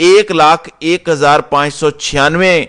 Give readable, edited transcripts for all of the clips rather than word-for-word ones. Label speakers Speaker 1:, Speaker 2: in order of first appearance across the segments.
Speaker 1: 1,01,596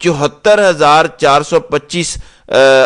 Speaker 1: 74,425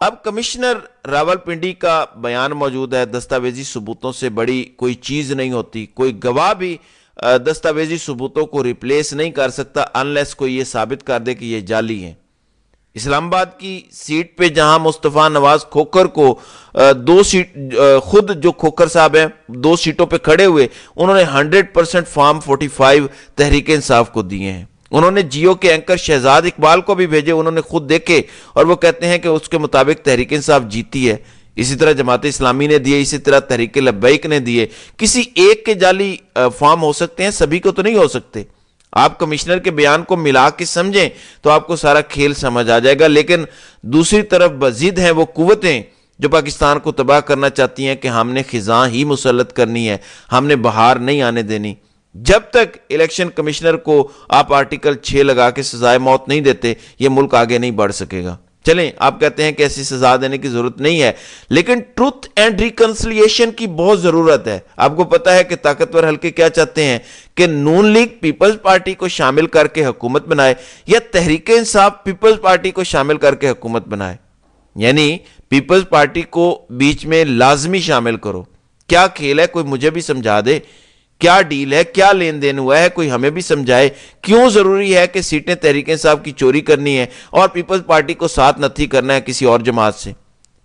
Speaker 1: اب کمشنر راولپنڈی کا بیان موجود ہے، دستاویزی ثبوتوں سے بڑی کوئی چیز نہیں ہوتی، کوئی گواہ بھی دستاویزی ثبوتوں کو ریپلیس نہیں کر سکتا انلیس کوئی یہ ثابت کر دے کہ یہ جعلی ہیں۔ اسلام آباد کی سیٹ پہ جہاں مصطفیٰ نواز کھوکھر کو دو سیٹ، خود جو کھوکھر صاحب ہیں دو سیٹوں پہ کھڑے ہوئے، انہوں نے 100% فارم 45 تحریک انصاف کو دیے ہیں۔ انہوں نے جیو کے اینکر شہزاد اقبال کو بھی بھیجے، انہوں نے خود دیکھے اور وہ کہتے ہیں کہ اس کے مطابق تحریک انصاف جیتی ہے۔ اسی طرح جماعت اسلامی نے دیے، اسی طرح تحریک لبیک نے دیے۔ کسی ایک کے جعلی فارم ہو سکتے ہیں، سبھی کو تو نہیں ہو سکتے۔ آپ کمشنر کے بیان کو ملا کے سمجھیں تو آپ کو سارا کھیل سمجھ آ جائے گا، لیکن دوسری طرف بزد ہیں وہ قوتیں جو پاکستان کو تباہ کرنا چاہتی ہیں کہ ہم نے خزاں ہی مسلط کرنی ہے، ہم نے بہار نہیں آنے دینی۔ جب تک الیکشن کمشنر کو آپ آرٹیکل 6 لگا کے سزائے موت نہیں دیتے، یہ ملک آگے نہیں بڑھ سکے گا۔ چلیں، آپ کہتے ہیں کہ ایسی سزا دینے کی ضرورت نہیں ہے، لیکن ٹروتھ اینڈ ریکنسلیشن کی بہت ضرورت ہے۔ آپ کو پتا ہے کہ طاقتور حلقے کیا چاہتے ہیں کہ نون لیگ پیپلز پارٹی کو شامل کر کے حکومت بنائے یا تحریک انصاف پیپلز پارٹی کو شامل کر کے حکومت بنائے، یعنی پیپلز پارٹی کو بیچ میں لازمی شامل کرو۔ کیا کھیل ہے؟ کوئی مجھے بھی سمجھا دے، کیا ڈیل ہے، کیا لین دین ہوا ہے، کوئی ہمیں بھی سمجھائے۔ کیوں ضروری ہے کہ سیٹیں تحریک انصاف کی چوری کرنی ہے اور پیپلز پارٹی کو ساتھ نتھی کرنا ہے کسی اور جماعت سے؟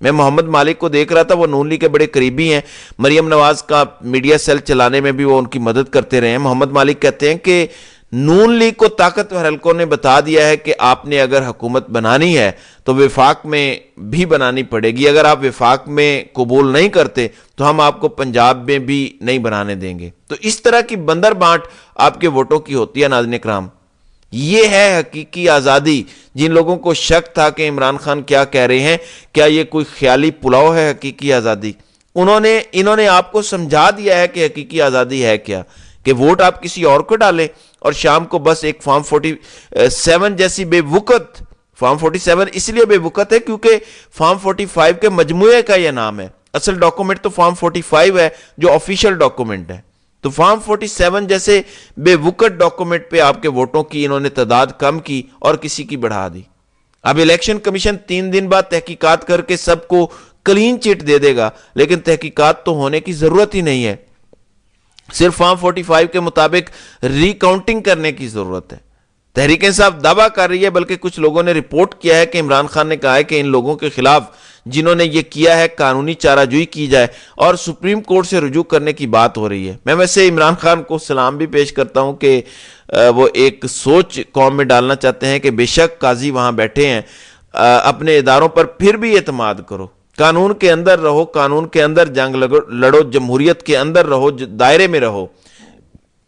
Speaker 1: میں محمد مالک کو دیکھ رہا تھا، وہ نون لیگ کے بڑے قریبی ہیں، مریم نواز کا میڈیا سیل چلانے میں بھی وہ ان کی مدد کرتے رہے ہیں۔ محمد مالک کہتے ہیں کہ نون لیگ کو طاقتور حلقوں نے بتا دیا ہے کہ آپ نے اگر حکومت بنانی ہے تو وفاق میں بھی بنانی پڑے گی، اگر آپ وفاق میں قبول نہیں کرتے تو ہم آپ کو پنجاب میں بھی نہیں بنانے دیں گے۔ تو اس طرح کی بندر بانٹ آپ کے ووٹوں کی ہوتی ہے۔ ناظرین کرام، یہ ہے حقیقی آزادی۔ جن لوگوں کو شک تھا کہ عمران خان کیا کہہ رہے ہیں، کیا یہ کوئی خیالی پلاؤ ہے حقیقی آزادی، انہوں نے آپ کو سمجھا دیا ہے کہ حقیقی آزادی ہے کیا، کہ ووٹ آپ کسی اور کو ڈالیں اور شام کو بس ایک فارم 47 جیسی بے وقت، فارم 47 اس لیے بے وقت ہے کیونکہ فارم 45 کے مجموعے کا یہ نام ہے، اصل ڈاکومنٹ تو فارم 45 ہے جو آفیشل ڈاکومنٹ ہے۔ تو فارم 47 جیسے بے وقت ڈاکومنٹ پہ آپ کے ووٹوں کی انہوں نے تعداد کم کی اور کسی کی بڑھا دی۔ اب الیکشن کمیشن 3 دن بعد تحقیقات کر کے سب کو کلین چٹ دے دے گا، لیکن تحقیقات تو ہونے کی ضرورت ہی نہیں ہے، صرف فارم 45 کے مطابق ری کاؤنٹنگ کرنے کی ضرورت ہے۔ تحریک انصاف دعویٰ کر رہی ہے، بلکہ کچھ لوگوں نے رپورٹ کیا ہے کہ عمران خان نے کہا ہے کہ ان لوگوں کے خلاف جنہوں نے یہ کیا ہے قانونی چارہ جوئی کی جائے اور سپریم کورٹ سے رجوع کرنے کی بات ہو رہی ہے۔ میں ویسے عمران خان کو سلام بھی پیش کرتا ہوں کہ وہ ایک سوچ قوم میں ڈالنا چاہتے ہیں کہ بے شک قاضی وہاں بیٹھے ہیں، اپنے اداروں پر پھر بھی اعتماد کرو، قانون کے اندر رہو، قانون کے اندر جنگ لڑو، جمہوریت کے اندر رہو، دائرے میں رہو۔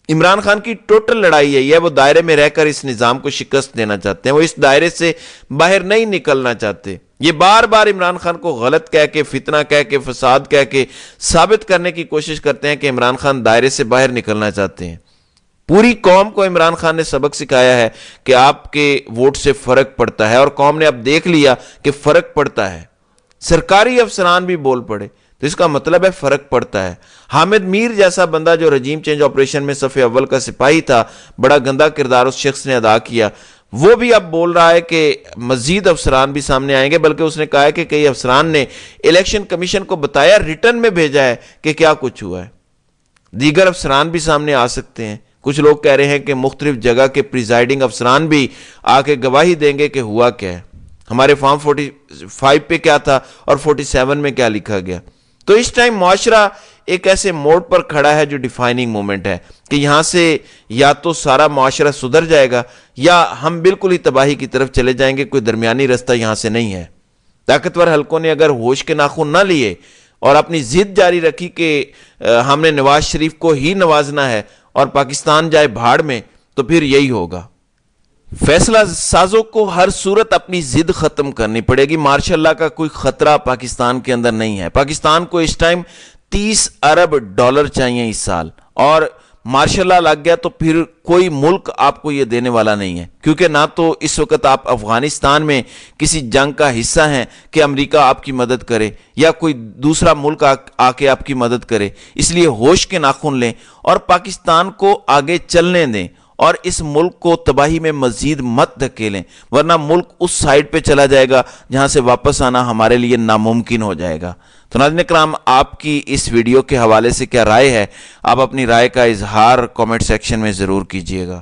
Speaker 1: عمران خان کی ٹوٹل لڑائی یہی ہے، وہ دائرے میں رہ کر اس نظام کو شکست دینا چاہتے ہیں، وہ اس دائرے سے باہر نہیں نکلنا چاہتے۔ یہ بار بار عمران خان کو غلط کہہ کے، فتنہ کہہ کے، فساد کہہ کے ثابت کرنے کی کوشش کرتے ہیں کہ عمران خان دائرے سے باہر نکلنا چاہتے ہیں۔ پوری قوم کو عمران خان نے سبق سکھایا ہے کہ آپ کے ووٹ سے فرق پڑتا ہے، اور قوم نے اب دیکھ لیا کہ فرق پڑتا ہے۔ سرکاری افسران بھی بول پڑے تو اس کا مطلب ہے فرق پڑتا ہے۔ حامد میر جیسا بندہ جو رجیم چینج آپریشن میں صف اول کا سپاہی تھا، بڑا گندا کردار اس شخص نے ادا کیا، وہ بھی اب بول رہا ہے کہ مزید افسران بھی سامنے آئیں گے، بلکہ اس نے کہا ہے کہ کئی افسران نے الیکشن کمیشن کو بتایا، ریٹن میں بھیجا ہے کہ کیا کچھ ہوا ہے۔ دیگر افسران بھی سامنے آ سکتے ہیں۔ کچھ لوگ کہہ رہے ہیں کہ مختلف جگہ کے پریزائڈنگ افسران بھی آ کے گواہی دیں گے کہ ہوا کیا ہے، ہمارے فارم 45 پہ کیا تھا اور 47 میں کیا لکھا گیا۔ تو اس ٹائم معاشرہ ایک ایسے موڑ پر کھڑا ہے جو ڈیفائننگ مومنٹ ہے کہ یہاں سے یا تو سارا معاشرہ سدھر جائے گا یا ہم بالکل ہی تباہی کی طرف چلے جائیں گے، کوئی درمیانی رستہ یہاں سے نہیں ہے۔ طاقتور حلقوں نے اگر ہوش کے ناخن نہ لیے اور اپنی ضد جاری رکھی کہ ہم نے نواز شریف کو ہی نوازنا ہے اور پاکستان جائے بھاڑ میں، تو پھر یہی ہوگا۔ فیصلہ سازوں کو ہر صورت اپنی ضد ختم کرنی پڑے گی۔ ماشاء اللہ کا کوئی خطرہ پاکستان کے اندر نہیں ہے۔ پاکستان کو اس ٹائم 30 ارب ڈالر چاہیے اس سال، اور ماشاء اللہ لگ گیا تو پھر کوئی ملک آپ کو یہ دینے والا نہیں ہے، کیونکہ نہ تو اس وقت آپ افغانستان میں کسی جنگ کا حصہ ہیں کہ امریکہ آپ کی مدد کرے یا کوئی دوسرا ملک آ کے آپ کی مدد کرے۔ اس لیے ہوش کے ناخن لیں اور پاکستان کو آگے چلنے دیں، اور اس ملک کو تباہی میں مزید مت دھکیلیں، ورنہ ملک اس سائڈ پہ چلا جائے گا جہاں سے واپس آنا ہمارے لیے ناممکن ہو جائے گا۔ تو ناظرین کرام، آپ کی اس ویڈیو کے حوالے سے کیا رائے ہے؟ آپ اپنی رائے کا اظہار کامنٹ سیکشن میں ضرور کیجئے گا۔